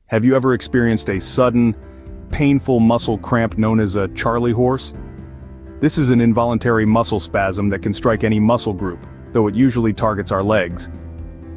Have you ever experienced a sudden, painful muscle cramp known as a Charley horse? This is an involuntary muscle spasm that can strike any muscle group, though it usually targets our legs.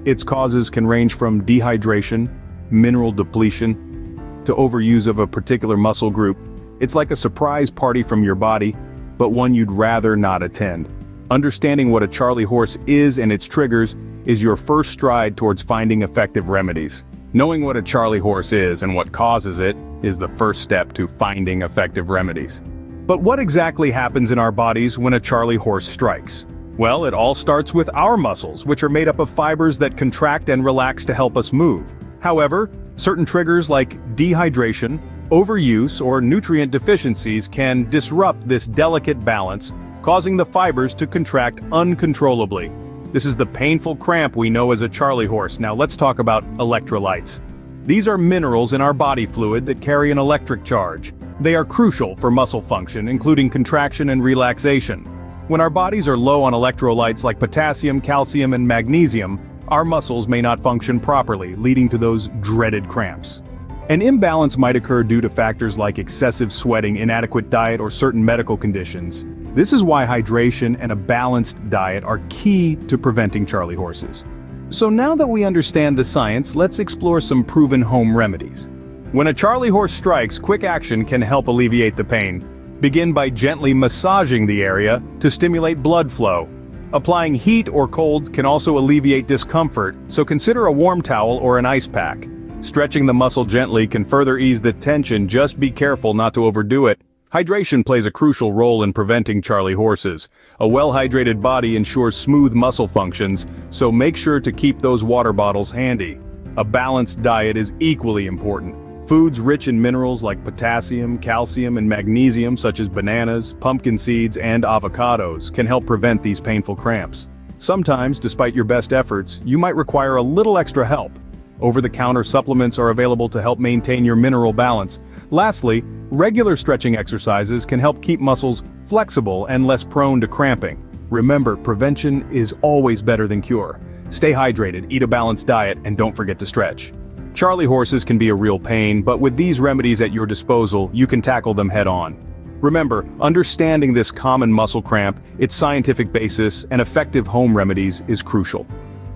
Its causes can range from dehydration, mineral depletion, to overuse of a particular muscle group. It's like a surprise party from your body, but one you'd rather not attend. Understanding what a Charley horse is and its triggers is your first stride towards finding effective remedies. Knowing what a Charley horse is and what causes it is the first step to finding effective remedies. But what exactly happens in our bodies when a Charley horse strikes? Well, it all starts with our muscles, which are made up of fibers that contract and relax to help us move. However, certain triggers like dehydration, overuse, or nutrient deficiencies can disrupt this delicate balance, causing the fibers to contract uncontrollably. This is the painful cramp we know as a Charley horse. Now let's talk about electrolytes. These are minerals in our body fluid that carry an electric charge. They are crucial for muscle function, including contraction and relaxation. When our bodies are low on electrolytes like potassium, calcium, and magnesium, our muscles may not function properly, leading to those dreaded cramps. An imbalance might occur due to factors like excessive sweating, inadequate diet, or certain medical conditions. This is why hydration and a balanced diet are key to preventing Charley horses. So now that we understand the science, let's explore some proven home remedies. When a Charley horse strikes, quick action can help alleviate the pain. Begin by gently massaging the area to stimulate blood flow. Applying heat or cold can also alleviate discomfort, so consider a warm towel or an ice pack. Stretching the muscle gently can further ease the tension, just be careful not to overdo it. Hydration plays a crucial role in preventing Charley horses. A well-hydrated body ensures smooth muscle functions, so make sure to keep those water bottles handy. A balanced diet is equally important. Foods rich in minerals like potassium, calcium, and magnesium such as bananas, pumpkin seeds, and avocados can help prevent these painful cramps. Sometimes, despite your best efforts, you might require a little extra help. Over-the-counter supplements are available to help maintain your mineral balance. Lastly, regular stretching exercises can help keep muscles flexible and less prone to cramping. Remember, prevention is always better than cure. Stay hydrated, eat a balanced diet, and don't forget to stretch. Charley horses can be a real pain, but with these remedies at your disposal, you can tackle them head-on. Remember, understanding this common muscle cramp, its scientific basis, and effective home remedies is crucial.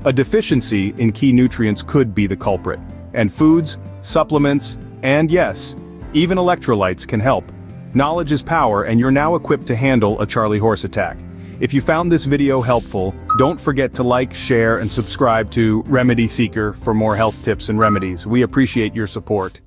A deficiency in key nutrients could be the culprit, and foods, supplements, and yes, even electrolytes can help. Knowledge is power, and you're now equipped to handle a Charley horse attack. If you found this video helpful, don't forget to like, share, and subscribe to Remedy Seeker for more health tips and remedies. We appreciate your support.